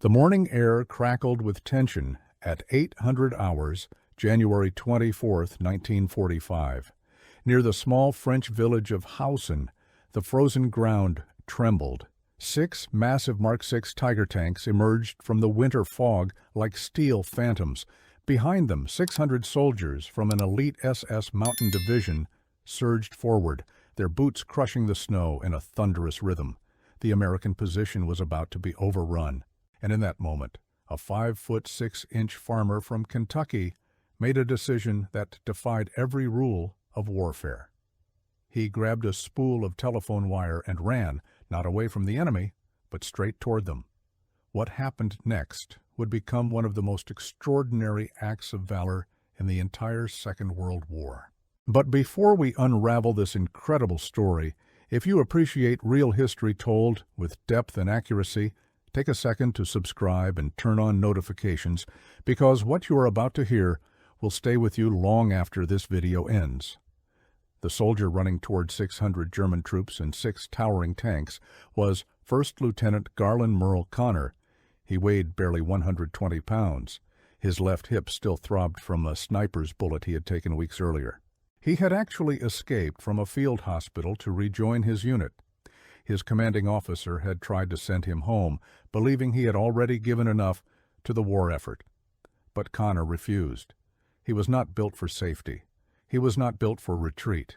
The morning air crackled with tension at 800 hours, January 24, 1945. Near the small French village of Hausen, the frozen ground trembled. 6 massive Mark VI Tiger tanks emerged from the winter fog like steel phantoms. Behind them, 600 soldiers from an elite SS Mountain Division surged forward, their boots crushing the snow in a thunderous rhythm. The American position was about to be overrun, and in that moment, a 5-foot 6-inch farmer from Kentucky made a decision that defied every rule of warfare. He grabbed a spool of telephone wire and ran, not away from the enemy, but straight toward them. What happened next would become one of the most extraordinary acts of valor in the entire Second World War. But before we unravel this incredible story, if you appreciate real history told with depth and accuracy, take a second to subscribe and turn on notifications, because what you are about to hear will stay with you long after this video ends. The soldier running toward 600 German troops and 6 towering tanks was First Lieutenant Garland Merle Connor. He weighed barely 120 pounds. His left hip still throbbed from a sniper's bullet he had taken weeks earlier. He had actually escaped from a field hospital to rejoin his unit. His commanding officer had tried to send him home, believing he had already given enough to the war effort. But Connor refused. He was not built for safety. He was not built for retreat.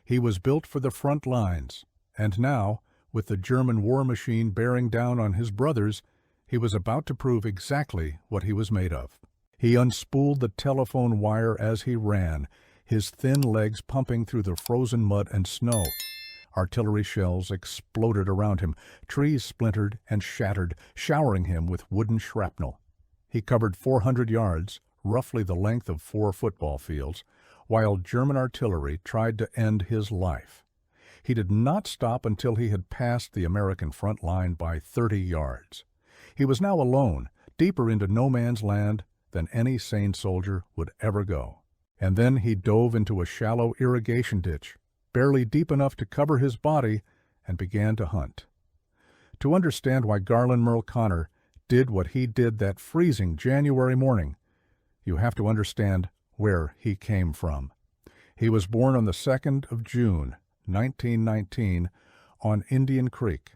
He was built for the front lines, and now, with the German war machine bearing down on his brothers, he was about to prove exactly what he was made of. He unspooled the telephone wire as he ran, his thin legs pumping through the frozen mud and snow. Artillery shells exploded around him, trees splintered and shattered, showering him with wooden shrapnel. He covered 400 yards, roughly the length of 4 football fields, while German artillery tried to end his life. He did not stop until he had passed the American front line by 30 yards. He was now alone, deeper into no man's land than any sane soldier would ever go. And then he dove into a shallow irrigation ditch, barely deep enough to cover his body, and began to hunt. To understand why Garland Merle Connor did what he did that freezing January morning, you have to understand where he came from. He was born on the 2nd of June, 1919, on Indian Creek,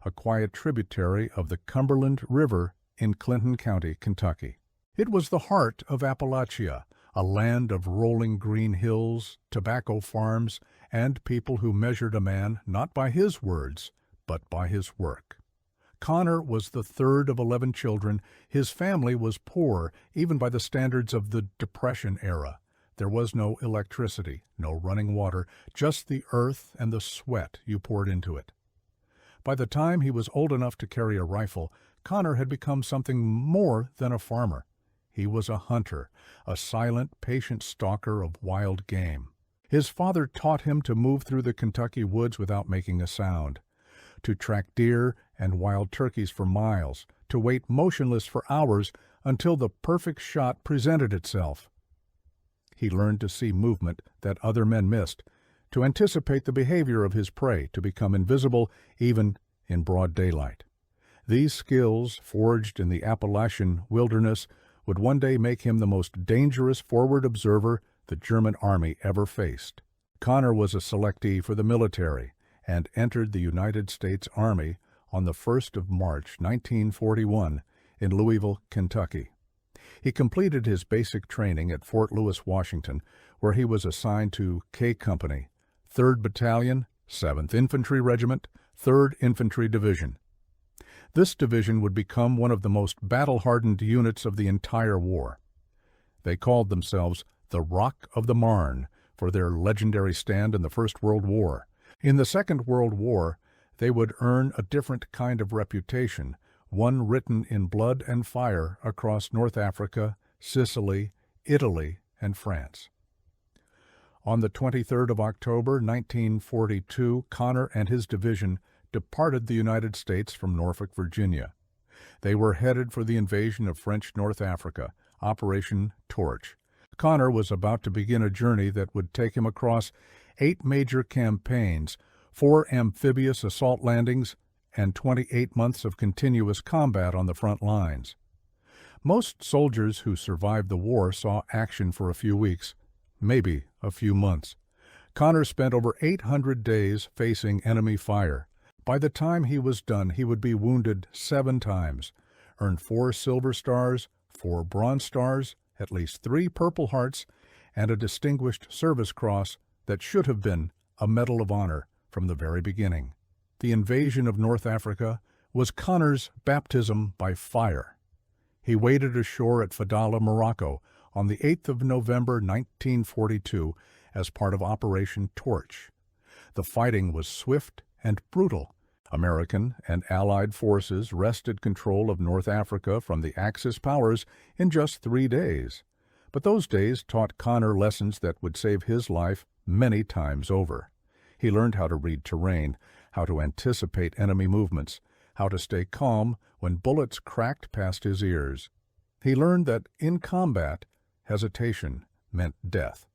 a quiet tributary of the Cumberland River in Clinton County, Kentucky. It was the heart of Appalachia, a land of rolling green hills, tobacco farms, and people who measured a man not by his words, but by his work. Connor was the 3rd of 11 children. His family was poor, even by the standards of the Depression era. There was no electricity, no running water, just the earth and the sweat you poured into it. By the time he was old enough to carry a rifle, Connor had become something more than a farmer. He was a hunter, a silent, patient stalker of wild game. His father taught him to move through the Kentucky woods without making a sound, to track deer and wild turkeys for miles, to wait motionless for hours until the perfect shot presented itself. He learned to see movement that other men missed, to anticipate the behavior of his prey, to become invisible even in broad daylight. These skills, forged in the Appalachian wilderness, would one day make him the most dangerous forward observer the German army ever faced. Connor was a selectee for the military and entered the United States Army on the 1st of March, 1941, in Louisville, Kentucky. He completed his basic training at Fort Lewis, Washington, where he was assigned to K Company, 3rd Battalion, 7th Infantry Regiment, 3rd Infantry Division. This division would become one of the most battle-hardened units of the entire war. They called themselves the Rock of the Marne for their legendary stand in the First World War. In the Second World War, they would earn a different kind of reputation, one written in blood and fire across North Africa, Sicily, Italy, and France. On the 23rd of October, 1942, Connor and his division departed the United States from Norfolk, Virginia. They were headed for the invasion of French North Africa, Operation Torch. Connor was about to begin a journey that would take him across 8 major campaigns, 4 amphibious assault landings, and 28 months of continuous combat on the front lines. Most soldiers who survived the war saw action for a few weeks, maybe a few months. Connor spent over 800 days facing enemy fire. By the time he was done, he would be wounded 7 times, earned 4 Silver Stars, 4 Bronze Stars, at least 3 Purple Hearts, and a Distinguished Service Cross that should have been a Medal of Honor from the very beginning. The invasion of North Africa was Connor's baptism by fire. He waded ashore at Fadala, Morocco, on the 8th of November 1942 as part of Operation Torch. The fighting was swift and brutal. American and Allied forces wrested control of North Africa from the Axis powers in just 3 days. But those days taught Connor lessons that would save his life many times over. He learned how to read terrain, how to anticipate enemy movements, how to stay calm when bullets cracked past his ears. He learned that in combat, hesitation meant death.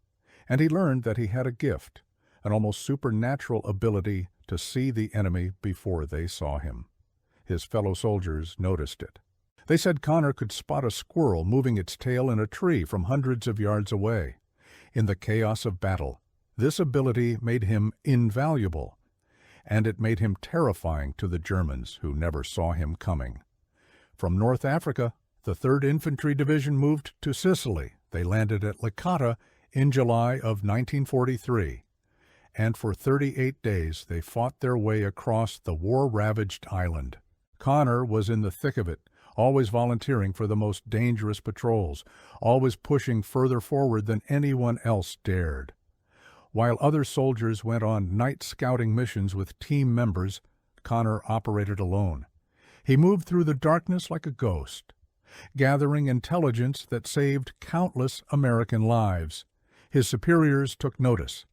And he learned that he had a gift, an almost supernatural ability to see the enemy before they saw him. His fellow soldiers noticed it. They said Connor could spot a squirrel moving its tail in a tree from hundreds of yards away. In the chaos of battle, this ability made him invaluable, and it made him terrifying to the Germans who never saw him coming. From North Africa, the 3rd Infantry Division moved to Sicily. They landed at Licata in July of 1943, and for 38 days they fought their way across the war-ravaged island. Connor was in the thick of it, always volunteering for the most dangerous patrols, always pushing further forward than anyone else dared. While other soldiers went on night scouting missions with team members, Connor operated alone. He moved through the darkness like a ghost, gathering intelligence that saved countless American lives. His superiors took notice.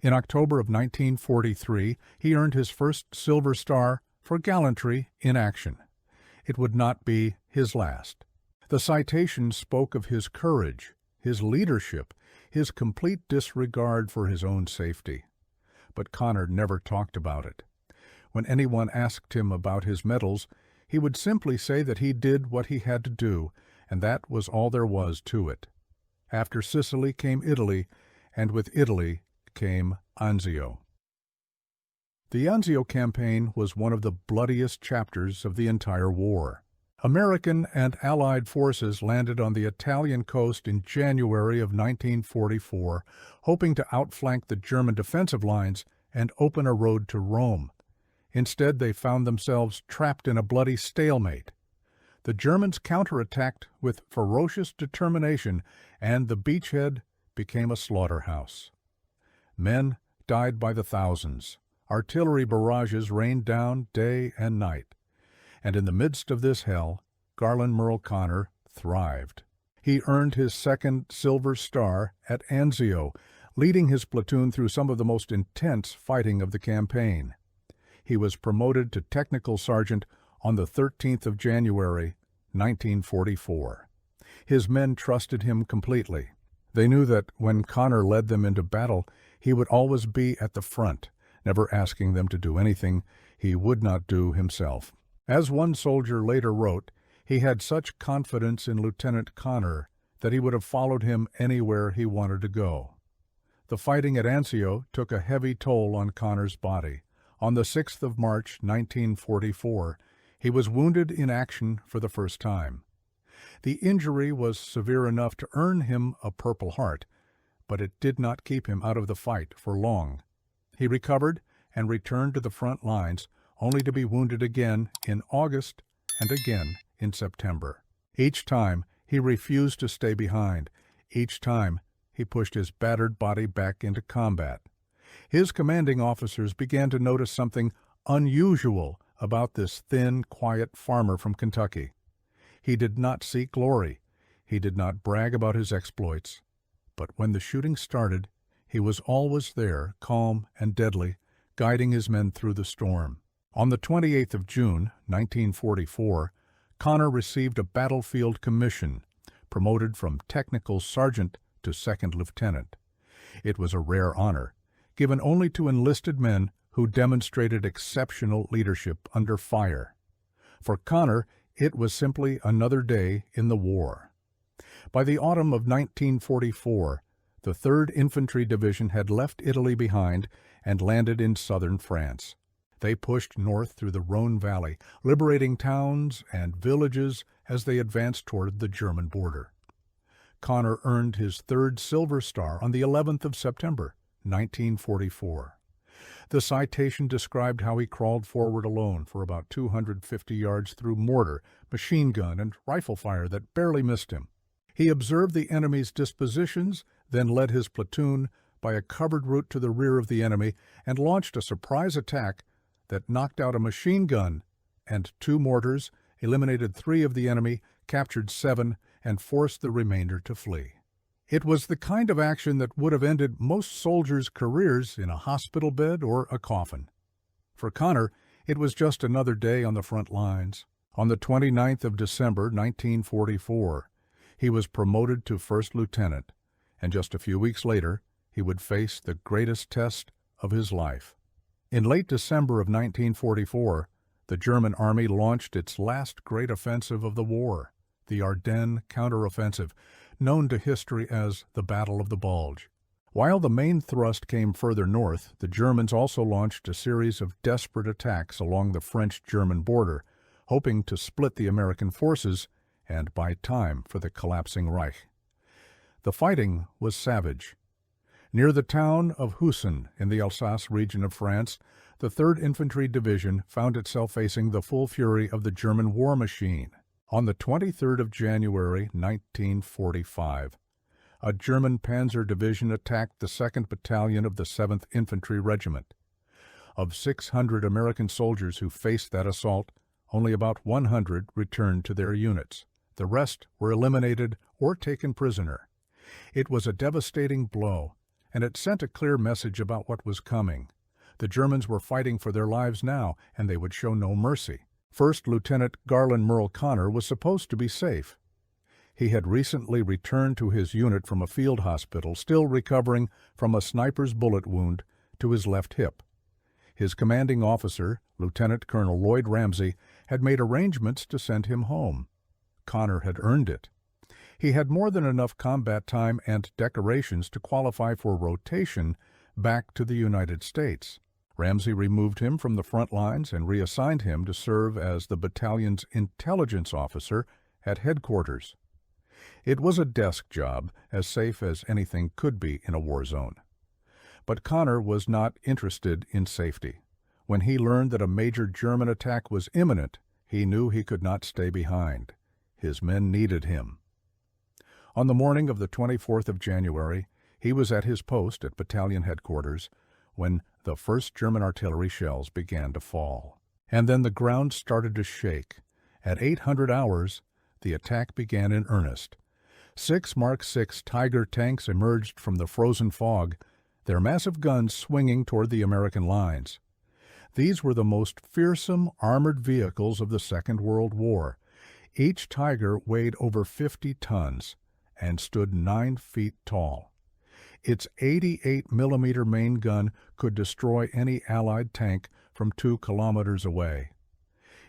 In October of 1943, he earned his first Silver Star for gallantry in action. It would not be his last. The citation spoke of his courage, his leadership, his complete disregard for his own safety. But Connor never talked about it. When anyone asked him about his medals, he would simply say that he did what he had to do, and that was all there was to it. After Sicily came Italy, and with Italy came Anzio. The Anzio campaign was one of the bloodiest chapters of the entire war. American and Allied forces landed on the Italian coast in January of 1944, hoping to outflank the German defensive lines and open a road to Rome. Instead, they found themselves trapped in a bloody stalemate. The Germans counterattacked with ferocious determination, and the beachhead became a slaughterhouse. Men died by the thousands. Artillery barrages rained down day and night. And in the midst of this hell, Garland Merle Connor thrived. He earned his 2nd Silver Star at Anzio, leading his platoon through some of the most intense fighting of the campaign. He was promoted to Technical Sergeant on the 13th of January, 1944. His men trusted him completely. They knew that when Connor led them into battle, he would always be at the front, never asking them to do anything he would not do himself. As one soldier later wrote, he had such confidence in Lieutenant Connor that he would have followed him anywhere he wanted to go. The fighting at Anzio took a heavy toll on Connor's body. On the 6th of March, 1944, he was wounded in action for the first time. The injury was severe enough to earn him a Purple Heart, but it did not keep him out of the fight for long. He recovered and returned to the front lines, only to be wounded again in August and again in September. Each time, he refused to stay behind. Each time, he pushed his battered body back into combat. His commanding officers began to notice something unusual about this thin, quiet farmer from Kentucky. He did not seek glory. He did not brag about his exploits. But when the shooting started, he was always there, calm and deadly, guiding his men through the storm. On the 28th of June, 1944, Connor received a battlefield commission, promoted from Technical Sergeant to 2nd Lieutenant. It was a rare honor, given only to enlisted men who demonstrated exceptional leadership under fire. For Connor, it was simply another day in the war. By the autumn of 1944, the 3rd Infantry Division had left Italy behind and landed in southern France. They pushed north through the Rhone Valley, liberating towns and villages as they advanced toward the German border. Connor earned his 3rd Silver Star on the 11th of September, 1944. The citation described how he crawled forward alone for about 250 yards through mortar, machine gun, and rifle fire that barely missed him. He observed the enemy's dispositions, then led his platoon by a covered route to the rear of the enemy and launched a surprise attack that knocked out a machine gun and 2 mortars, eliminated 3 of the enemy, captured 7, and forced the remainder to flee. It was the kind of action that would have ended most soldiers' careers in a hospital bed or a coffin. For Connor, it was just another day on the front lines. On the 29th of December, 1944, he was promoted to first lieutenant, and just a few weeks later, he would face the greatest test of his life. In late December of 1944, the German army launched its last great offensive of the war, the Ardennes counteroffensive, known to history as the Battle of the Bulge. While the main thrust came further north, the Germans also launched a series of desperate attacks along the French-German border, hoping to split the American forces and buy time for the collapsing Reich. The fighting was savage. Near the town of Husson in the Alsace region of France, the 3rd Infantry Division found itself facing the full fury of the German war machine. On the 23rd of January, 1945, a German panzer division attacked the 2nd Battalion of the 7th Infantry Regiment. Of 600 American soldiers who faced that assault, only about 100 returned to their units. The rest were eliminated or taken prisoner. It was a devastating blow, and it sent a clear message about what was coming. The Germans were fighting for their lives now, and they would show no mercy. First Lieutenant Garland Merle Connor was supposed to be safe. He had recently returned to his unit from a field hospital, still recovering from a sniper's bullet wound to his left hip. His commanding officer, Lieutenant Colonel Lloyd Ramsey, had made arrangements to send him home. Connor had earned it. He had more than enough combat time and decorations to qualify for rotation back to the United States. Ramsey removed him from the front lines and reassigned him to serve as the battalion's intelligence officer at headquarters. It was a desk job, as safe as anything could be in a war zone. But Connor was not interested in safety. When he learned that a major German attack was imminent, he knew he could not stay behind. His men needed him. On the morning of the 24th of January, he was at his post at battalion headquarters when the first German artillery shells began to fall. And then the ground started to shake. At 800 hours, the attack began in earnest. 6 Mark VI Tiger tanks emerged from the frozen fog, their massive guns swinging toward the American lines. These were the most fearsome armored vehicles of the Second World War. Each Tiger weighed over 50 tons and stood 9 feet tall. Its 88-millimeter main gun could destroy any Allied tank from 2 kilometers away.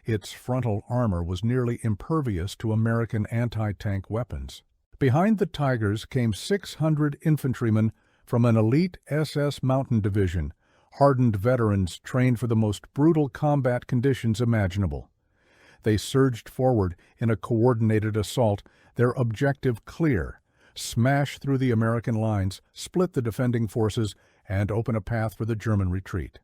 Its frontal armor was nearly impervious to American anti-tank weapons. Behind the Tigers came 600 infantrymen from an elite SS Mountain Division, hardened veterans trained for the most brutal combat conditions imaginable. They surged forward in a coordinated assault, their objective clear: smash through the American lines, split the defending forces, and open a path for the German retreat.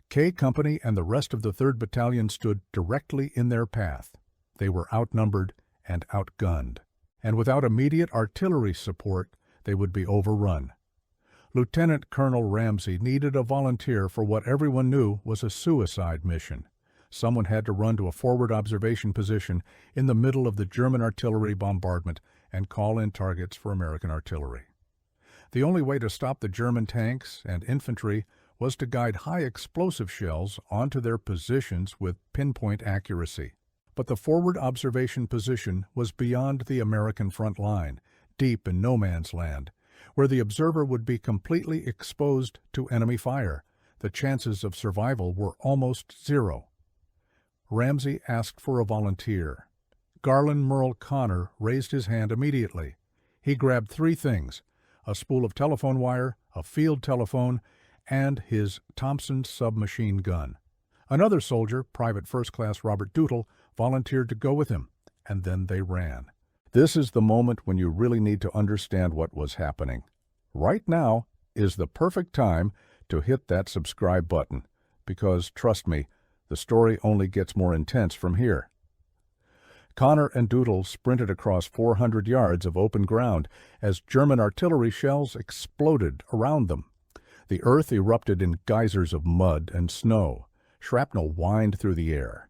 K Company and the rest of the 3rd Battalion stood directly in their path. They were outnumbered and outgunned, and without immediate artillery support, they would be overrun. Lieutenant Colonel Ramsey needed a volunteer for what everyone knew was a suicide mission. Someone had to run to a forward observation position in the middle of the German artillery bombardment and call in targets for American artillery. The only way to stop the German tanks and infantry was to guide high explosive shells onto their positions with pinpoint accuracy. But the forward observation position was beyond the American front line, deep in no man's land, where the observer would be completely exposed to enemy fire. The chances of survival were almost zero. Ramsey asked for a volunteer. Garland Merle Connor raised his hand immediately. He grabbed 3 things: a spool of telephone wire, a field telephone, and his Thompson submachine gun. Another soldier, Private First Class Robert Doodle, volunteered to go with him, and then they ran. This is the moment when you really need to understand what was happening. Right now is the perfect time to hit that subscribe button, because, trust me, the story only gets more intense from here. Connor and Doodle sprinted across 400 yards of open ground as German artillery shells exploded around them. The earth erupted in geysers of mud and snow. Shrapnel whined through the air.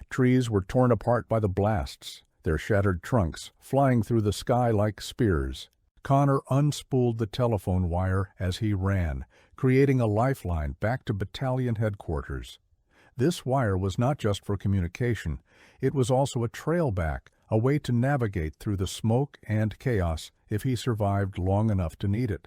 Trees were torn apart by the blasts, their shattered trunks flying through the sky like spears. Connor unspooled the telephone wire as he ran, creating a lifeline back to battalion headquarters. This wire was not just for communication. It was also a trail back, a way to navigate through the smoke and chaos if he survived long enough to need it.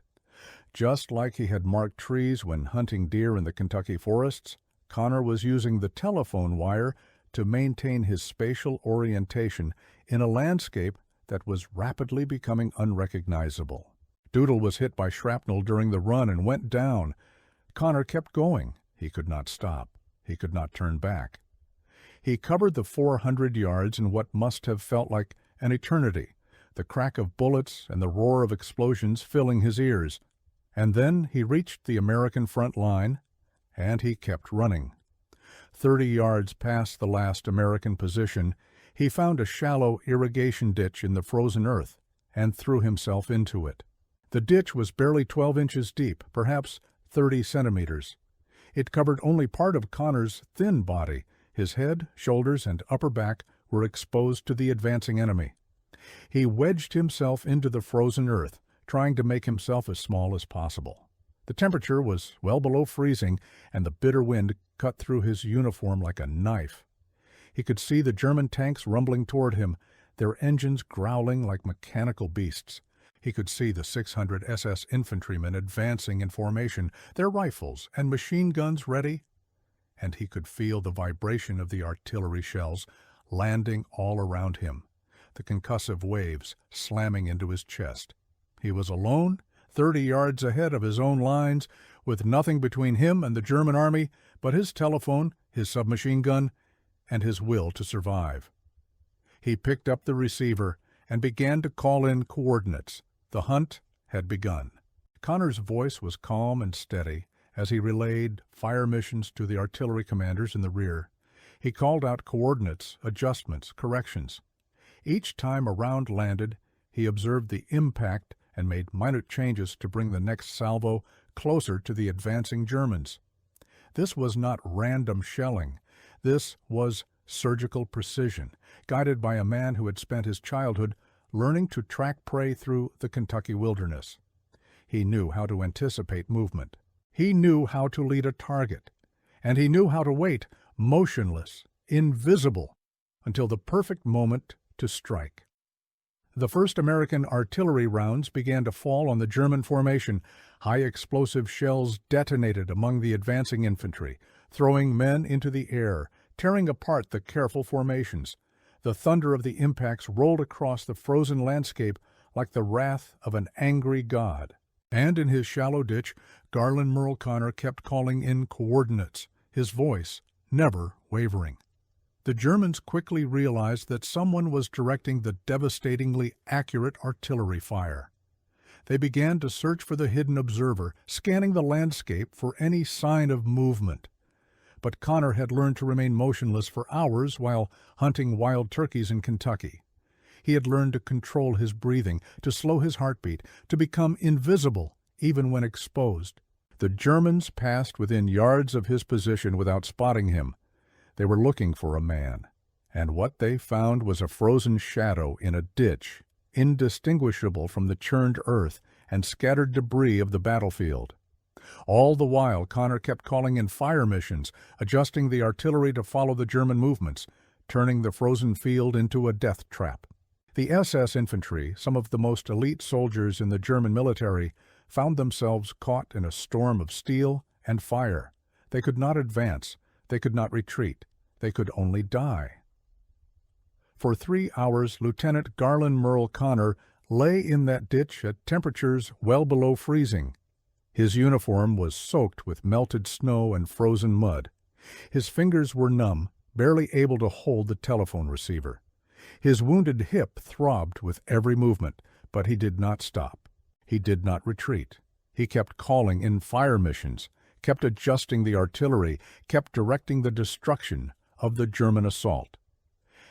Just like he had marked trees when hunting deer in the Kentucky forests, Connor was using the telephone wire to maintain his spatial orientation in a landscape that was rapidly becoming unrecognizable. Doodle was hit by shrapnel during the run and went down. Connor kept going. He could not stop. He could not turn back. He covered the 400 yards in what must have felt like an eternity, the crack of bullets and the roar of explosions filling his ears. And then he reached the American front line, and he kept running. 30 yards past the last American position, he found a shallow irrigation ditch in the frozen earth and threw himself into it. The ditch was barely 12 inches deep, perhaps 30 centimeters. It covered only part of Connor's thin body. His head, shoulders, and upper back were exposed to the advancing enemy. He wedged himself into the frozen earth, trying to make himself as small as possible. The temperature was well below freezing, and the bitter wind cut through his uniform like a knife. He could see the German tanks rumbling toward him, their engines growling like mechanical beasts. He could see the 600 SS infantrymen advancing in formation, their rifles and machine guns ready, and he could feel the vibration of the artillery shells landing all around him, the concussive waves slamming into his chest. He was alone, 30 yards ahead of his own lines, with nothing between him and the German army but his telephone, his submachine gun, and his will to survive. He picked up the receiver and began to call in coordinates. The hunt had begun. Connor's voice was calm and steady as he relayed fire missions to the artillery commanders in the rear. He called out coordinates, adjustments, corrections. Each time a round landed, he observed the impact and made minor changes to bring the next salvo closer to the advancing Germans. This was not random shelling. This was surgical precision, guided by a man who had spent his childhood learning to track prey through the Kentucky wilderness. He knew how to anticipate movement. He knew how to lead a target. And he knew how to wait, motionless, invisible, until the perfect moment to strike. The first American artillery rounds began to fall on the German formation. High-explosive shells detonated among the advancing infantry, throwing men into the air, tearing apart the careful formations. The thunder of the impacts rolled across the frozen landscape like the wrath of an angry god. And in his shallow ditch, Garland Merle Connor kept calling in coordinates, his voice never wavering. The Germans quickly realized that someone was directing the devastatingly accurate artillery fire. They began to search for the hidden observer, scanning the landscape for any sign of movement. But Connor had learned to remain motionless for hours while hunting wild turkeys in Kentucky. He had learned to control his breathing, to slow his heartbeat, to become invisible even when exposed. The Germans passed within yards of his position without spotting him. They were looking for a man, and what they found was a frozen shadow in a ditch, indistinguishable from the churned earth and scattered debris of the battlefield. All the while, Connor kept calling in fire missions, adjusting the artillery to follow the German movements, turning the frozen field into a death trap. The SS infantry, some of the most elite soldiers in the German military, found themselves caught in a storm of steel and fire. They could not advance. They could not retreat. They could only die. For 3 hours, Lieutenant Garland Merle Connor lay in that ditch at temperatures well below freezing. His uniform was soaked with melted snow and frozen mud. His fingers were numb, barely able to hold the telephone receiver. His wounded hip throbbed with every movement, but he did not stop. He did not retreat. He kept calling in fire missions, kept adjusting the artillery, kept directing the destruction of the German assault.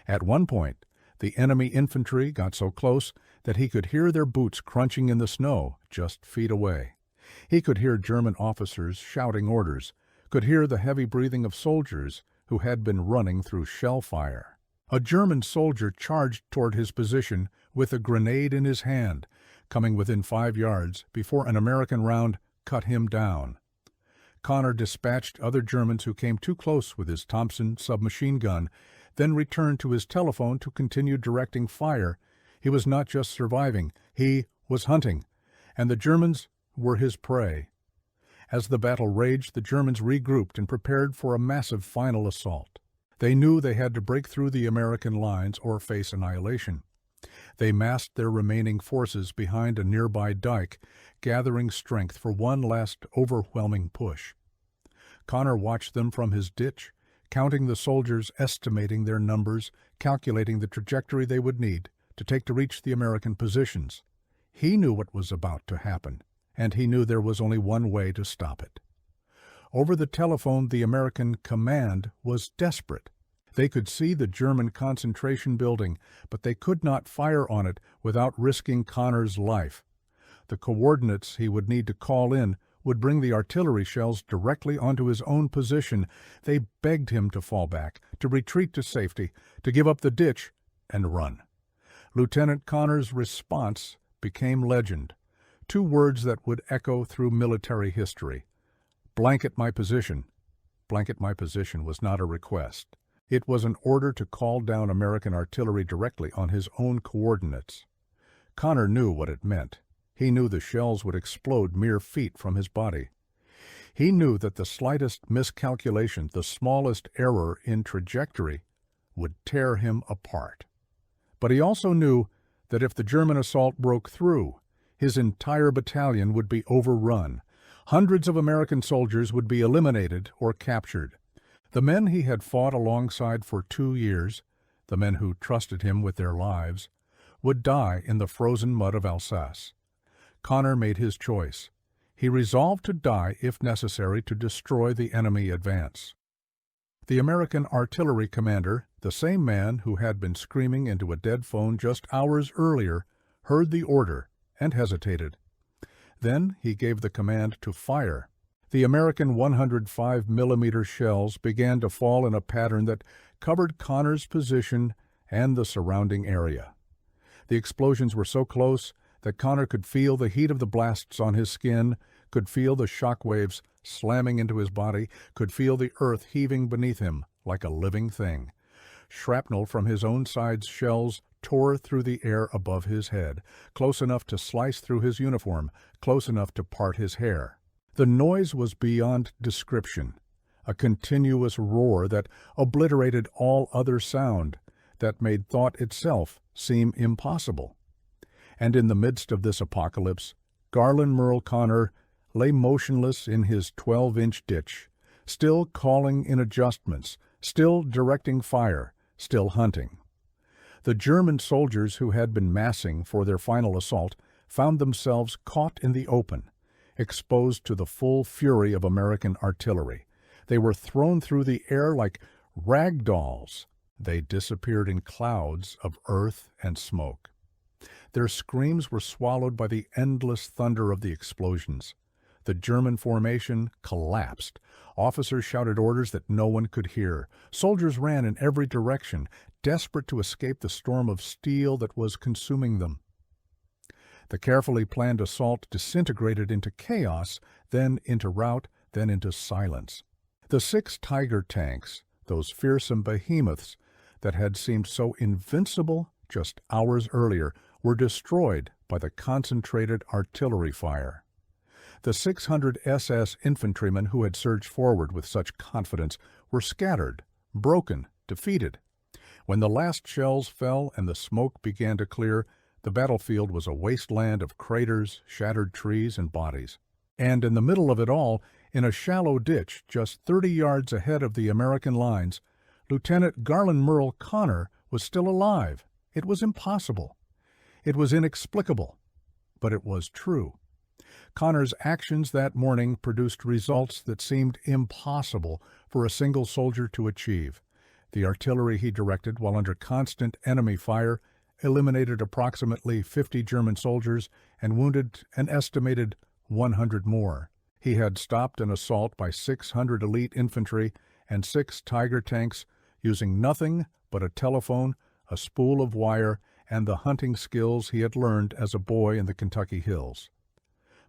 At one point, the enemy infantry got so close that he could hear their boots crunching in the snow just feet away. He could hear German officers shouting orders, could hear the heavy breathing of soldiers who had been running through shell fire. A German soldier charged toward his position with a grenade in his hand, coming within 5 yards before an American round cut him down. Connor dispatched other Germans who came too close with his Thompson submachine gun, then returned to his telephone to continue directing fire. He was not just surviving, he was hunting, and the Germans were his prey. As the battle raged, the Germans regrouped and prepared for a massive final assault. They knew they had to break through the American lines or face annihilation. They massed their remaining forces behind a nearby dike, gathering strength for one last overwhelming push. Connor watched them from his ditch, counting the soldiers, estimating their numbers, calculating the trajectory they would need to take to reach the American positions. He knew what was about to happen, and he knew there was only one way to stop it. Over the telephone, the American command was desperate. They could see the German concentration building, but they could not fire on it without risking Connor's life. The coordinates he would need to call in would bring the artillery shells directly onto his own position. They begged him to fall back, to retreat to safety, to give up the ditch and run. Lieutenant Connor's response became legend. 2 words that would echo through military history. Blanket my position. Blanket my position was not a request. It was an order to call down American artillery directly on his own coordinates. Connor knew what it meant. He knew the shells would explode mere feet from his body. He knew that the slightest miscalculation, the smallest error in trajectory, would tear him apart. But he also knew that if the German assault broke through, his entire battalion would be overrun. Hundreds of American soldiers would be eliminated or captured. The men he had fought alongside for 2 years, the men who trusted him with their lives, would die in the frozen mud of Alsace. Connor made his choice. He resolved to die if necessary to destroy the enemy advance. The American artillery commander, the same man who had been screaming into a dead phone just hours earlier, heard the order and hesitated. Then he gave the command to fire. The American 105mm shells began to fall in a pattern that covered Connor's position and the surrounding area. The explosions were so close that Connor could feel the heat of the blasts on his skin, could feel the shock waves slamming into his body, could feel the earth heaving beneath him like a living thing. Shrapnel from his own side's shells tore through the air above his head, close enough to slice through his uniform, close enough to part his hair. The noise was beyond description, a continuous roar that obliterated all other sound, that made thought itself seem impossible. And in the midst of this apocalypse, Garland Merle Connor lay motionless in his 12-inch ditch, still calling in adjustments, still directing fire, still hunting. The German soldiers who had been massing for their final assault found themselves caught in the open, exposed to the full fury of American artillery. They were thrown through the air like rag dolls. They disappeared in clouds of earth and smoke. Their screams were swallowed by the endless thunder of the explosions. The German formation collapsed. Officers shouted orders that no one could hear. Soldiers ran in every direction, desperate to escape the storm of steel that was consuming them. The carefully planned assault disintegrated into chaos, then into rout, then into silence. The 6 Tiger tanks, those fearsome behemoths that had seemed so invincible just hours earlier, were destroyed by the concentrated artillery fire. The 600 SS infantrymen who had surged forward with such confidence were scattered, broken, defeated. When the last shells fell and the smoke began to clear, the battlefield was a wasteland of craters, shattered trees, and bodies. And in the middle of it all, in a shallow ditch just 30 yards ahead of the American lines, Lieutenant Garland Merle Connor was still alive. It was impossible. It was inexplicable. But it was true. Connor's actions that morning produced results that seemed impossible for a single soldier to achieve. The artillery he directed while under constant enemy fire eliminated approximately 50 German soldiers and wounded an estimated 100 more. He had stopped an assault by 600 elite infantry and 6 Tiger tanks using nothing but a telephone, a spool of wire, and the hunting skills he had learned as a boy in the Kentucky hills.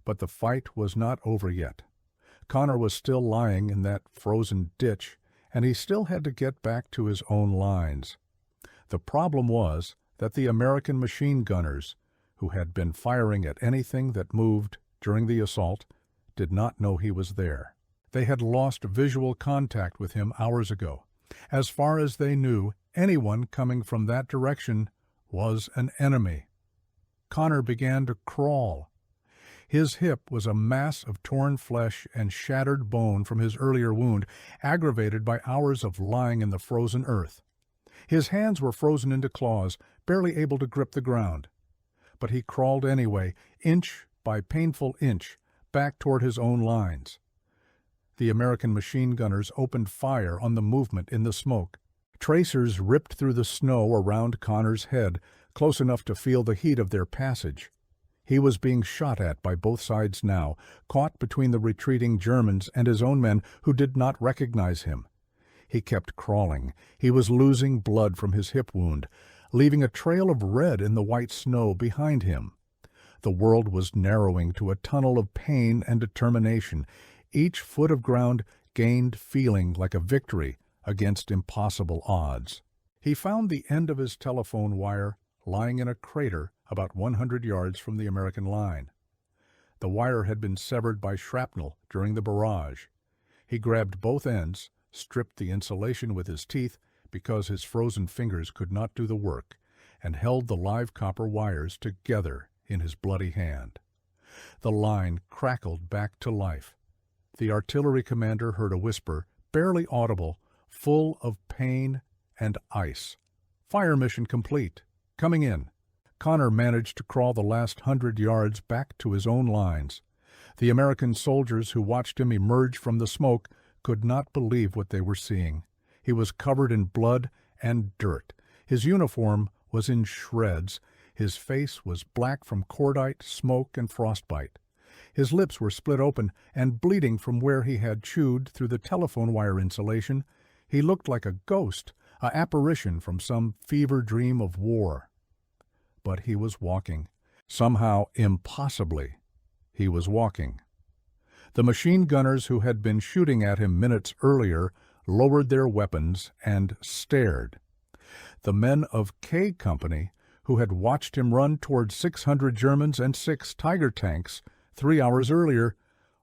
But the fight was not over yet. Connor was still lying in that frozen ditch, and he still had to get back to his own lines. The problem was that the American machine gunners, who had been firing at anything that moved during the assault, did not know he was there. They had lost visual contact with him hours ago. As far as they knew, anyone coming from that direction was an enemy. Connor began to crawl. His hip was a mass of torn flesh and shattered bone from his earlier wound, aggravated by hours of lying in the frozen earth. His hands were frozen into claws, barely able to grip the ground. But he crawled anyway, inch by painful inch, back toward his own lines. The American machine gunners opened fire on the movement in the smoke. Tracers ripped through the snow around Connor's head, close enough to feel the heat of their passage. He was being shot at by both sides now, caught between the retreating Germans and his own men who did not recognize him. He kept crawling. He was losing blood from his hip wound, leaving a trail of red in the white snow behind him. The world was narrowing to a tunnel of pain and determination. Each foot of ground gained feeling like a victory against impossible odds. He found the end of his telephone wire lying in a crater about 100 yards from the American line. The wire had been severed by shrapnel during the barrage. He grabbed both ends, stripped the insulation with his teeth because his frozen fingers could not do the work, and held the live copper wires together in his bloody hand. The line crackled back to life. The artillery commander heard a whisper, barely audible, full of pain and ice. "Fire mission complete. Coming in." Connor managed to crawl the last 100 yards back to his own lines. The American soldiers who watched him emerge from the smoke could not believe what they were seeing. He was covered in blood and dirt. His uniform was in shreds. His face was black from cordite, smoke, and frostbite. His lips were split open and bleeding from where he had chewed through the telephone wire insulation. He looked like a ghost, an apparition from some fever dream of war. But he was walking. Somehow, impossibly, he was walking. The machine gunners who had been shooting at him minutes earlier lowered their weapons and stared. The men of K Company, who had watched him run toward 600 Germans and 6 Tiger tanks 3 hours earlier,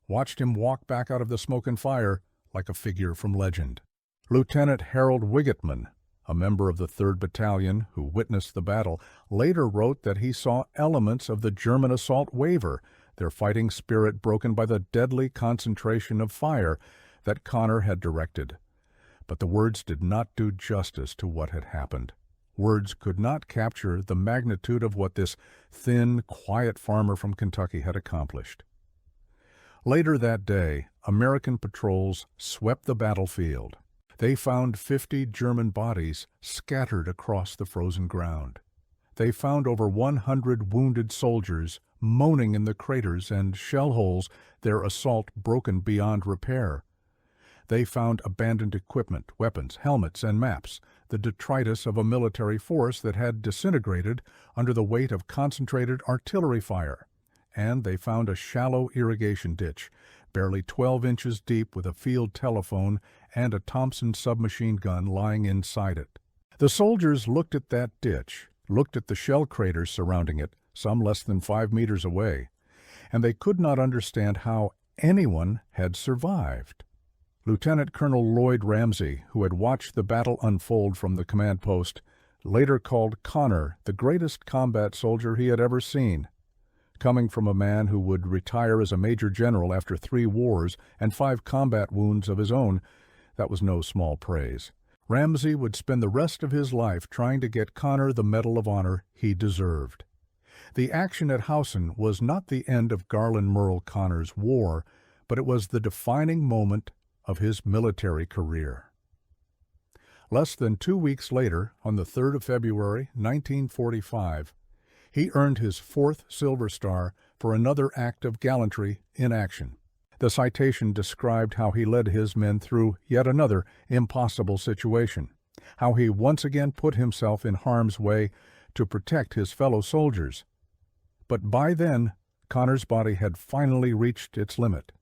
watched him walk back out of the smoke and fire like a figure from legend. Lieutenant Harold Wigetman, a member of the 3rd Battalion who witnessed the battle, later wrote that he saw elements of the German assault waver, their fighting spirit broken by the deadly concentration of fire that Connor had directed. But the words did not do justice to what had happened. Words could not capture the magnitude of what this thin, quiet farmer from Kentucky had accomplished. Later that day, American patrols swept the battlefield. They found 50 German bodies scattered across the frozen ground. They found over 100 wounded soldiers moaning in the craters and shell holes, their assault broken beyond repair. They found abandoned equipment, weapons, helmets, and maps, the detritus of a military force that had disintegrated under the weight of concentrated artillery fire. And they found a shallow irrigation ditch, barely 12 inches deep, with a field telephone and a Thompson submachine gun lying inside it. The soldiers looked at that ditch, looked at the shell craters surrounding it, some less than 5 meters away, and they could not understand how anyone had survived. Lieutenant Colonel Lloyd Ramsey, who had watched the battle unfold from the command post, later called Connor the greatest combat soldier he had ever seen. Coming from a man who would retire as a major general after 3 wars and 5 combat wounds of his own, that was no small praise. Ramsey would spend the rest of his life trying to get Connor the Medal of Honor he deserved. The action at Howson was not the end of Garland Merle Connor's war, but it was the defining moment of his military career. Less than 2 weeks later, on the 3rd of February, 1945, he earned his 4th Silver Star for another act of gallantry in action. The citation described how he led his men through yet another impossible situation, how he once again put himself in harm's way to protect his fellow soldiers. But by then, Connor's body had finally reached its limit.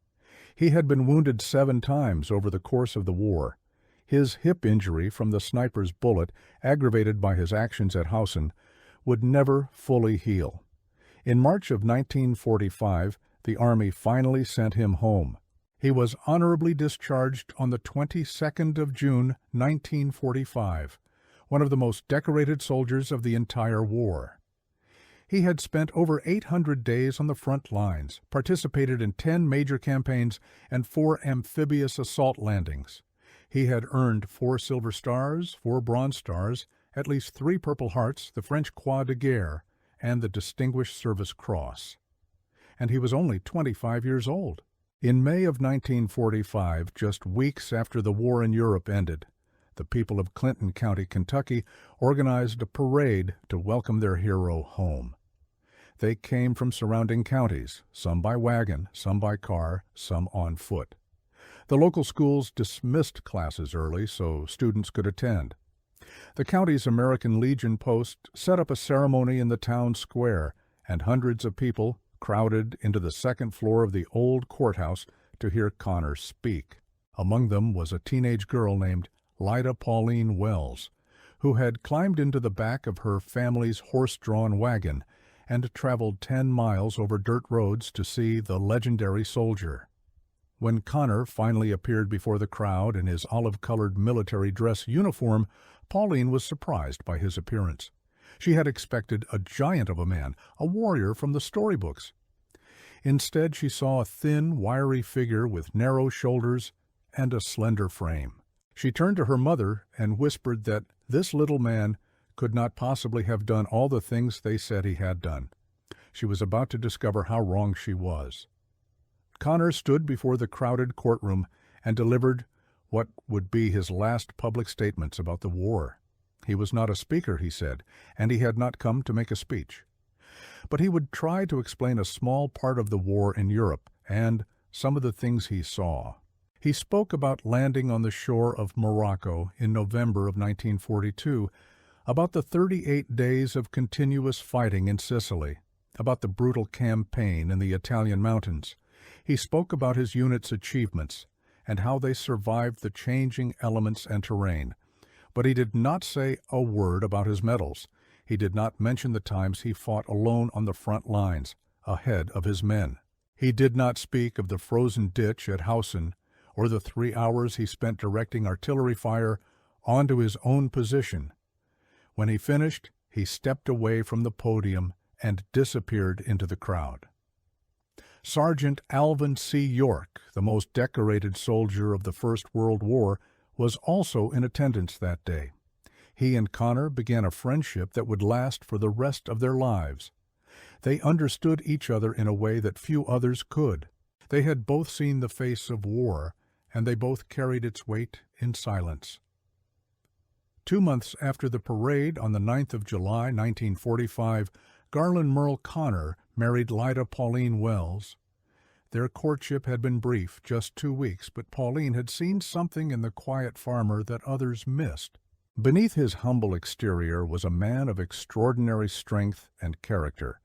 He had been wounded 7 times over the course of the war. His hip injury from the sniper's bullet, aggravated by his actions at Howson, would never fully heal. In March of 1945, the Army finally sent him home. He was honorably discharged on the 22nd of June, 1945, one of the most decorated soldiers of the entire war. He had spent over 800 days on the front lines, participated in 10 major campaigns, and 4 amphibious assault landings. He had earned 4 Silver Stars, 4 Bronze Stars, at least 3 Purple Hearts, the French Croix de Guerre, and the Distinguished Service Cross. And he was only 25 years old. In May of 1945, just weeks after the war in Europe ended, the people of Clinton County, Kentucky, organized a parade to welcome their hero home. They came from surrounding counties, some by wagon, some by car, some on foot. The local schools dismissed classes early so students could attend. The county's American Legion post set up a ceremony in the town square, and hundreds of people crowded into the second floor of the old courthouse to hear Connor speak. Among them was a teenage girl named Lyda Pauline Wells, who had climbed into the back of her family's horse-drawn wagon and traveled 10 miles over dirt roads to see the legendary soldier. When Connor finally appeared before the crowd in his olive-colored military dress uniform, Pauline was surprised by his appearance. She had expected a giant of a man, a warrior from the storybooks. Instead, she saw a thin, wiry figure with narrow shoulders and a slender frame. She turned to her mother and whispered that this little man could not possibly have done all the things they said he had done. She was about to discover how wrong she was. Connor stood before the crowded courtroom and delivered what would be his last public statements about the war. He was not a speaker, he said, and he had not come to make a speech. But he would try to explain a small part of the war in Europe and some of the things he saw. He spoke about landing on the shore of Morocco in November of 1942, about the 38 days of continuous fighting in Sicily, about the brutal campaign in the Italian mountains. He spoke about his unit's achievements and how they survived the changing elements and terrain. But he did not say a word about his medals. He did not mention the times he fought alone on the front lines, ahead of his men. He did not speak of the frozen ditch at Howson or the 3 hours he spent directing artillery fire onto his own position. When he finished, he stepped away from the podium and disappeared into the crowd. Sergeant Alvin C. York, the most decorated soldier of the First World War, was also in attendance that day. He and Connor began a friendship that would last for the rest of their lives. They understood each other in a way that few others could. They had both seen the face of war, and they both carried its weight in silence. 2 months after the parade on the 9th of July, 1945, Garland Merle Connor married Lyda Pauline Wells. Their courtship had been brief, just 2 weeks, but Pauline had seen something in the quiet farmer that others missed. Beneath his humble exterior was a man of extraordinary strength and character,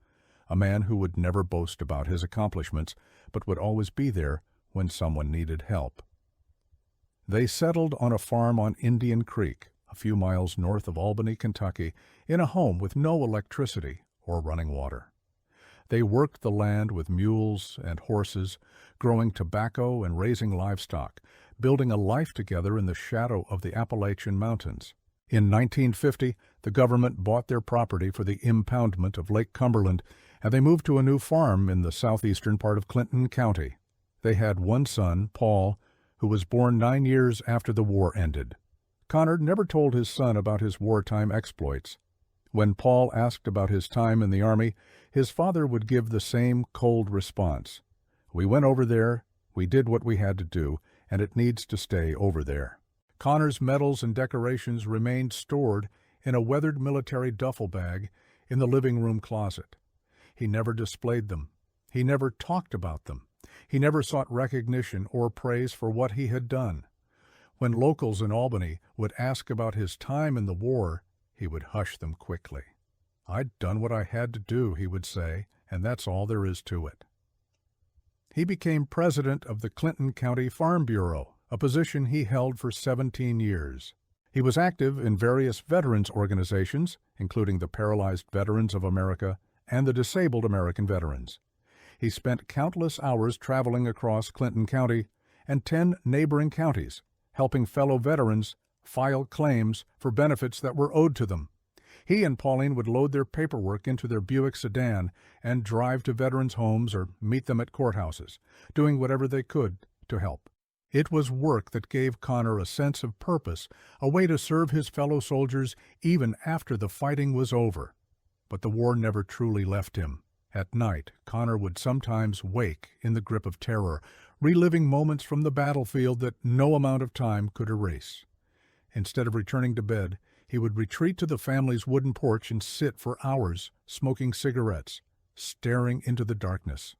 a man who would never boast about his accomplishments, but would always be there when someone needed help. They settled on a farm on Indian Creek, a few miles north of Albany, Kentucky, in a home with no electricity or running water. They worked the land with mules and horses, growing tobacco and raising livestock, building a life together in the shadow of the Appalachian Mountains. In 1950, the government bought their property for the impoundment of Lake Cumberland, and they moved to a new farm in the southeastern part of Clinton County. They had one son, Paul, who was born 9 years after the war ended. Connor never told his son about his wartime exploits. When Paul asked about his time in the Army, his father would give the same cold response. "We went over there, we did what we had to do, and it needs to stay over there." Connor's medals and decorations remained stored in a weathered military duffel bag in the living room closet. He never displayed them. He never talked about them. He never sought recognition or praise for what he had done. When locals in Albany would ask about his time in the war, he would hush them quickly. "I'd done what I had to do," he would say, "and that's all there is to it." He became president of the Clinton County Farm Bureau, a position he held for 17 years. He was active in various veterans organizations, including the Paralyzed Veterans of America and the Disabled American Veterans. He spent countless hours traveling across Clinton County and 10 neighboring counties, helping fellow veterans file claims for benefits that were owed to them. He and Pauline would load their paperwork into their Buick sedan and drive to veterans' homes or meet them at courthouses, doing whatever they could to help. It was work that gave Connor a sense of purpose, a way to serve his fellow soldiers even after the fighting was over. But the war never truly left him. At night, Connor would sometimes wake in the grip of terror, reliving moments from the battlefield that no amount of time could erase. Instead of returning to bed, he would retreat to the family's wooden porch and sit for hours, smoking cigarettes, staring into the darkness.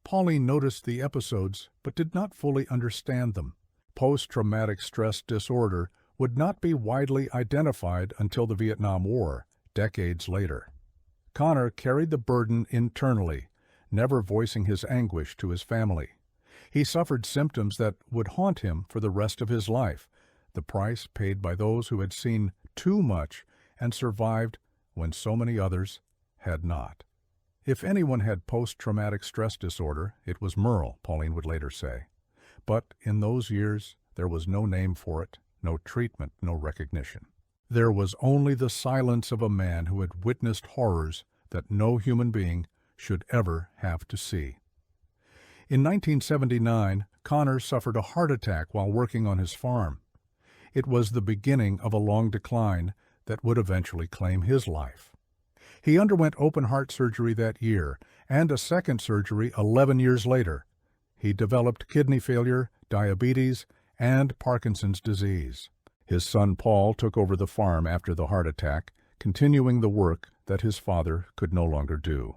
Pauline noticed the episodes, but did not fully understand them. Post-traumatic stress disorder would not be widely identified until the Vietnam War, decades later. Connor carried the burden internally, never voicing his anguish to his family. He suffered symptoms that would haunt him for the rest of his life, the price paid by those who had seen too much and survived when so many others had not. If anyone had post-traumatic stress disorder, it was Merle, Pauline would later say. But in those years, there was no name for it, no treatment, no recognition. There was only the silence of a man who had witnessed horrors that no human being should ever have to see. In 1979, Connor suffered a heart attack while working on his farm. It was the beginning of a long decline that would eventually claim his life. He underwent open-heart surgery that year, and a second surgery 11 years later. He developed kidney failure, diabetes, and Parkinson's disease. His son Paul took over the farm after the heart attack, continuing the work that his father could no longer do.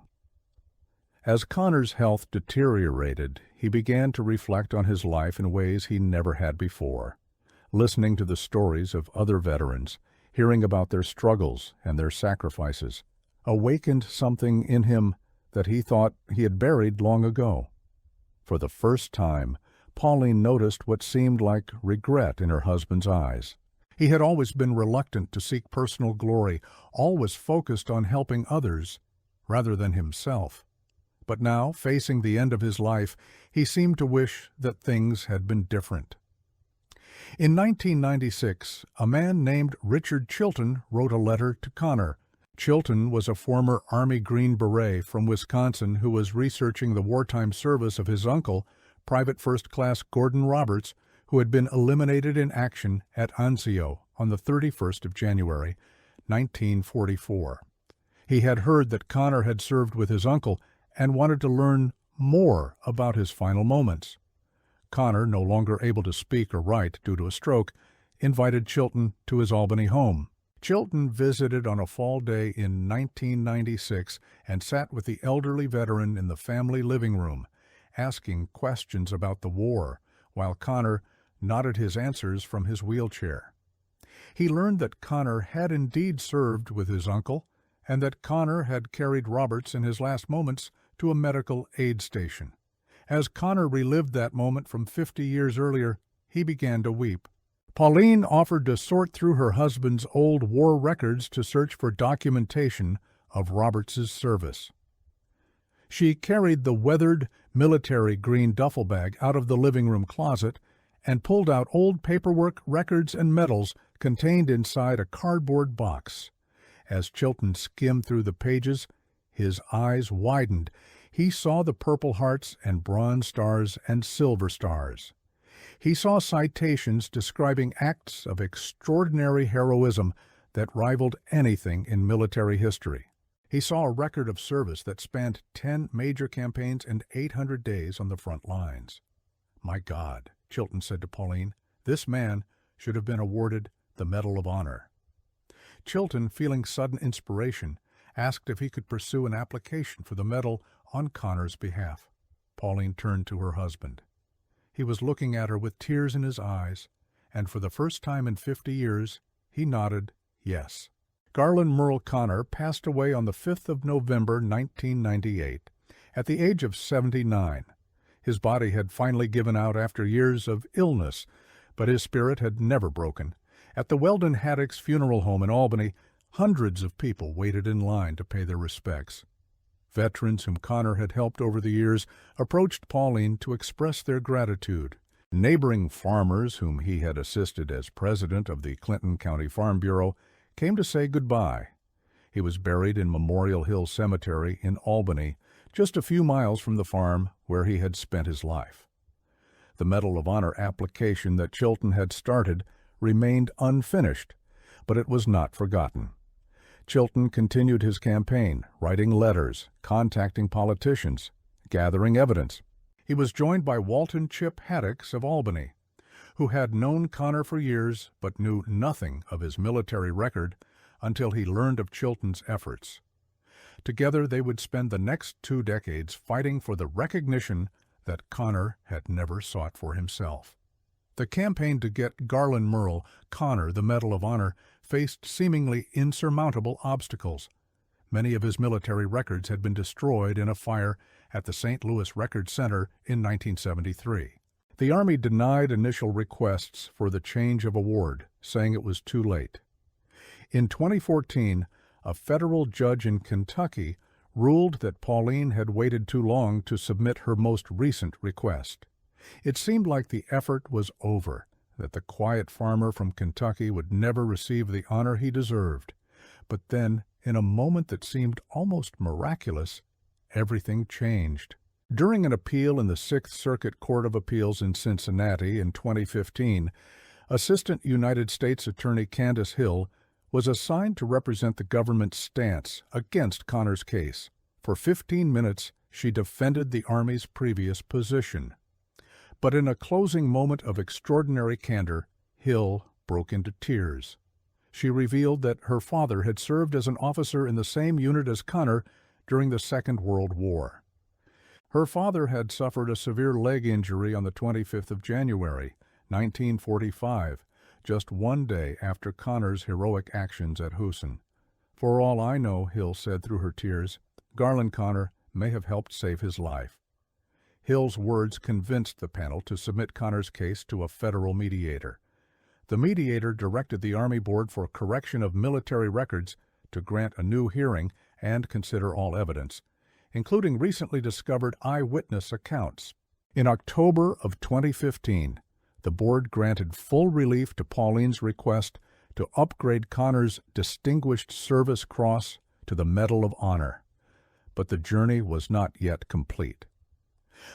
As Connor's health deteriorated, he began to reflect on his life in ways he never had before. Listening to the stories of other veterans, hearing about their struggles and their sacrifices, awakened something in him that he thought he had buried long ago. For the first time, Pauline noticed what seemed like regret in her husband's eyes. He had always been reluctant to seek personal glory, always focused on helping others rather than himself. But now, facing the end of his life, he seemed to wish that things had been different. In 1996, a man named Richard Chilton wrote a letter to Connor. Chilton was a former Army Green Beret from Wisconsin who was researching the wartime service of his uncle, Private First Class Gordon Roberts, who had been eliminated in action at Anzio on the 31st of January, 1944. He had heard that Connor had served with his uncle and wanted to learn more about his final moments. Connor, no longer able to speak or write due to a stroke, invited Chilton to his Albany home. Chilton visited on a fall day in 1996 and sat with the elderly veteran in the family living room, asking questions about the war, while Connor nodded his answers from his wheelchair. He learned that Connor had indeed served with his uncle, and that Connor had carried Roberts in his last moments to a medical aid station. As Connor relived that moment from 50 years earlier, he began to weep. Pauline offered to sort through her husband's old war records to search for documentation of Roberts's service. She carried the weathered military green duffel bag out of the living room closet and pulled out old paperwork, records, and medals contained inside a cardboard box. As Chilton skimmed through the pages, his eyes widened. He saw the Purple Hearts and Bronze Stars and Silver Stars. He saw citations describing acts of extraordinary heroism that rivaled anything in military history. He saw a record of service that spanned 10 major campaigns and 800 days on the front lines. "My God," Chilton said to Pauline, "this man should have been awarded the Medal of Honor." Chilton, feeling sudden inspiration, asked if he could pursue an application for the medal on Connor's behalf. Pauline turned to her husband. He was looking at her with tears in his eyes, and for the first time in 50 years, he nodded yes. Garland Merle Connor passed away on the 5th of November, 1998, at the age of 79. His body had finally given out after years of illness, but his spirit had never broken. At the Weldon Haddocks Funeral Home in Albany, hundreds of people waited in line to pay their respects. Veterans whom Connor had helped over the years approached Pauline to express their gratitude. Neighboring farmers whom he had assisted as president of the Clinton County Farm Bureau came to say goodbye. He was buried in Memorial Hill Cemetery in Albany, just a few miles from the farm where he had spent his life. The Medal of Honor application that Chilton had started remained unfinished, but it was not forgotten. Chilton continued his campaign, writing letters, contacting politicians, gathering evidence. He was joined by Walton Chip Haddocks of Albany, who had known Connor for years but knew nothing of his military record until he learned of Chilton's efforts. Together they would spend the next 2 decades fighting for the recognition that Connor had never sought for himself. The campaign to get Garland Merle Connor the Medal of Honor faced seemingly insurmountable obstacles. Many of his military records had been destroyed in a fire at the St. Louis Record Center in 1973. The Army denied initial requests for the change of award, saying it was too late. In 2014, a federal judge in Kentucky ruled that Pauline had waited too long to submit her most recent request. It seemed like the effort was over, that the quiet farmer from Kentucky would never receive the honor he deserved. But then, in a moment that seemed almost miraculous, everything changed. During an appeal in the Sixth Circuit Court of Appeals in Cincinnati in 2015, Assistant United States Attorney Candace Hill was assigned to represent the government's stance against Connor's case. For 15 minutes, she defended the Army's previous position. But in a closing moment of extraordinary candor, Hill broke into tears. She revealed that her father had served as an officer in the same unit as Connor during the Second World War. Her father had suffered a severe leg injury on the 25th of January, 1945, just 1 day after Connor's heroic actions at Husan. "For all I know," Hill said through her tears, "Garland Connor may have helped save his life." Hill's words convinced the panel to submit Connor's case to a federal mediator. The mediator directed the Army Board for Correction of Military Records to grant a new hearing and consider all evidence, including recently discovered eyewitness accounts. In October of 2015, the board granted full relief to Pauline's request to upgrade Connor's Distinguished Service Cross to the Medal of Honor. But the journey was not yet complete.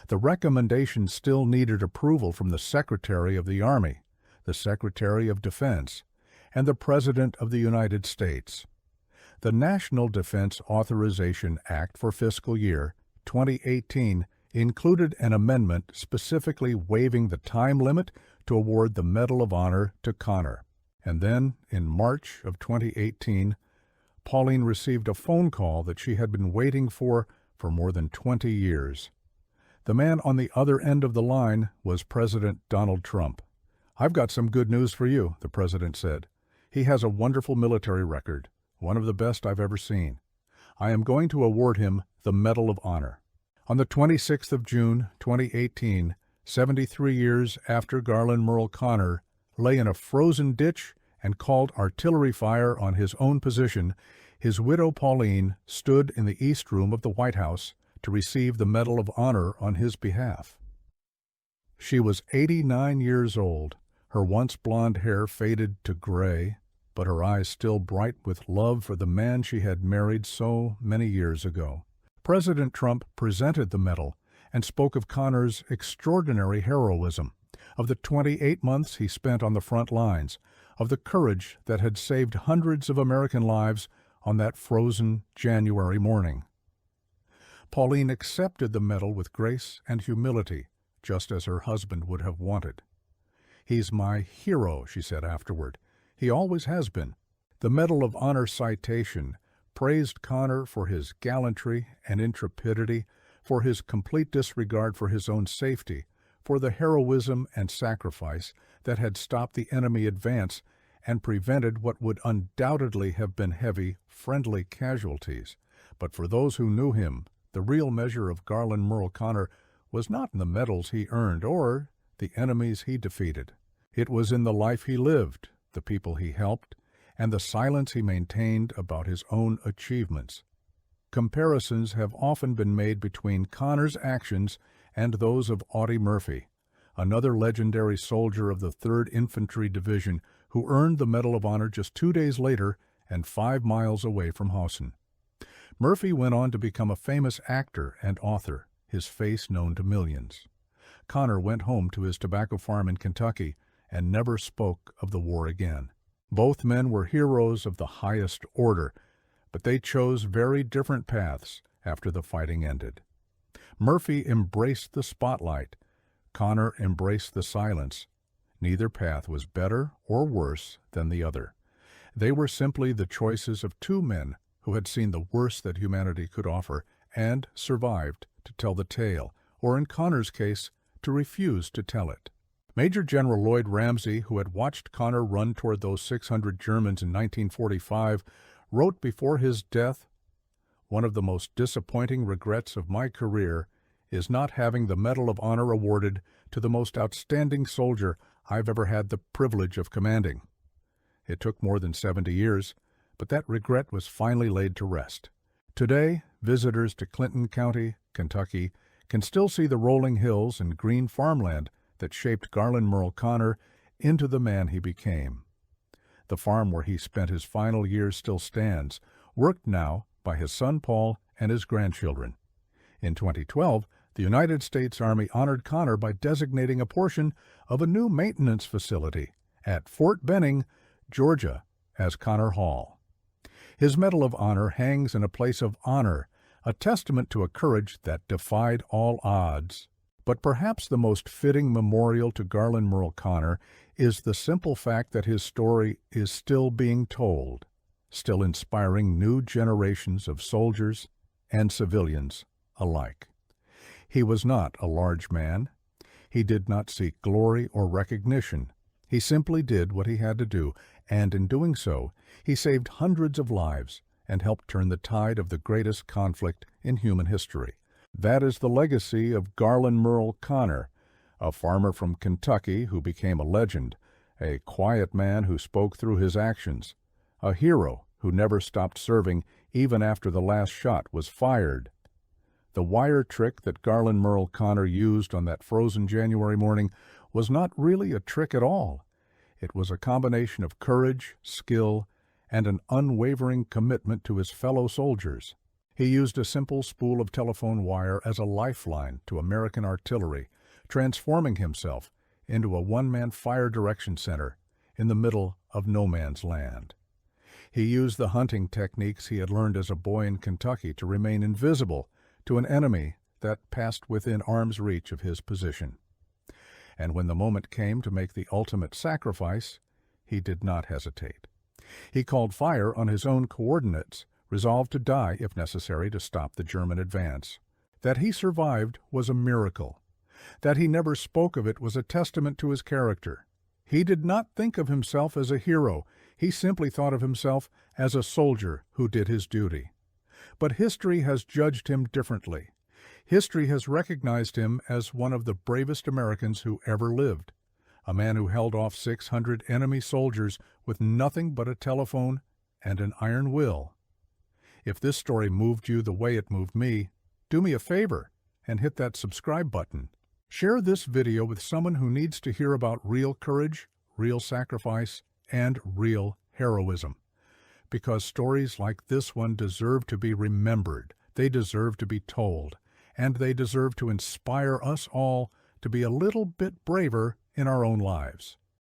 The recommendation still needed approval from the Secretary of the Army, the Secretary of Defense, and the President of the United States. The National Defense Authorization Act for fiscal year 2018 included an amendment specifically waiving the time limit to award the Medal of Honor to Connor. And then, in March of 2018, Pauline received a phone call that she had been waiting for more than 20 years. The man on the other end of the line was President Donald Trump. "I've got some good news for you," the president said. "He has a wonderful military record, one of the best I've ever seen. I am going to award him the Medal of Honor." On the 26th of June, 2018, 73 years after Garland Merle Connor lay in a frozen ditch and called artillery fire on his own position, his widow Pauline stood in the East Room of the White House to receive the Medal of Honor on his behalf. She was 89 years old. Her once blonde hair faded to gray, but her eyes still bright with love for the man she had married so many years ago. President Trump presented the medal and spoke of Connor's extraordinary heroism, of the 28 months he spent on the front lines, of the courage that had saved hundreds of American lives on that frozen January morning. Pauline accepted the medal with grace and humility, just as her husband would have wanted. "He's my hero," she said afterward. "He always has been." The Medal of Honor citation praised Connor for his gallantry and intrepidity, for his complete disregard for his own safety, for the heroism and sacrifice that had stopped the enemy advance and prevented what would undoubtedly have been heavy, friendly casualties. But for those who knew him, the real measure of Garland Merle Connor was not in the medals he earned or the enemies he defeated. It was in the life he lived, the people he helped, and the silence he maintained about his own achievements. Comparisons have often been made between Connor's actions and those of Audie Murphy, another legendary soldier of the 3rd Infantry Division who earned the Medal of Honor just 2 days later and 5 miles away from Howson. Murphy went on to become a famous actor and author, his face known to millions. Connor went home to his tobacco farm in Kentucky and never spoke of the war again. Both men were heroes of the highest order, but they chose very different paths after the fighting ended. Murphy embraced the spotlight. Connor embraced the silence. Neither path was better or worse than the other. They were simply the choices of two men who had seen the worst that humanity could offer and survived to tell the tale, or in Connor's case, to refuse to tell it. Major General Lloyd Ramsey, who had watched Connor run toward those 600 Germans in 1945, wrote before his death, "One of the most disappointing regrets of my career is not having the Medal of Honor awarded to the most outstanding soldier I've ever had the privilege of commanding." It took more than 70 years, but that regret was finally laid to rest. Today, visitors to Clinton County, Kentucky, can still see the rolling hills and green farmland that shaped Garland Merle Connor into the man he became. The farm where he spent his final years still stands, worked now by his son Paul and his grandchildren. In 2012, the United States Army honored Connor by designating a portion of a new maintenance facility at Fort Benning, Georgia, as Connor Hall. His Medal of Honor hangs in a place of honor, a testament to a courage that defied all odds. But perhaps the most fitting memorial to Garland Merle Connor is the simple fact that his story is still being told, still inspiring new generations of soldiers and civilians alike. He was not a large man. He did not seek glory or recognition. He simply did what he had to do, and in doing so, he saved hundreds of lives and helped turn the tide of the greatest conflict in human history. That is the legacy of Garland Merle Connor, a farmer from Kentucky who became a legend, a quiet man who spoke through his actions, a hero who never stopped serving even after the last shot was fired. The wire trick that Garland Merle Connor used on that frozen January morning was not really a trick at all. It was a combination of courage, skill, and an unwavering commitment to his fellow soldiers. He used a simple spool of telephone wire as a lifeline to American artillery, transforming himself into a one-man fire direction center in the middle of no man's land. He used the hunting techniques he had learned as a boy in Kentucky to remain invisible to an enemy that passed within arm's reach of his position. And when the moment came to make the ultimate sacrifice, he did not hesitate. He called fire on his own coordinates, resolved to die if necessary to stop the German advance. That he survived was a miracle. That he never spoke of it was a testament to his character. He did not think of himself as a hero. He simply thought of himself as a soldier who did his duty. But history has judged him differently. History has recognized him as one of the bravest Americans who ever lived, a man who held off 600 enemy soldiers with nothing but a telephone and an iron will. If this story moved you the way it moved me, do me a favor and hit that subscribe button. Share this video with someone who needs to hear about real courage, real sacrifice, and real heroism. Because stories like this one deserve to be remembered, they deserve to be told, and they deserve to inspire us all to be a little bit braver in our own lives.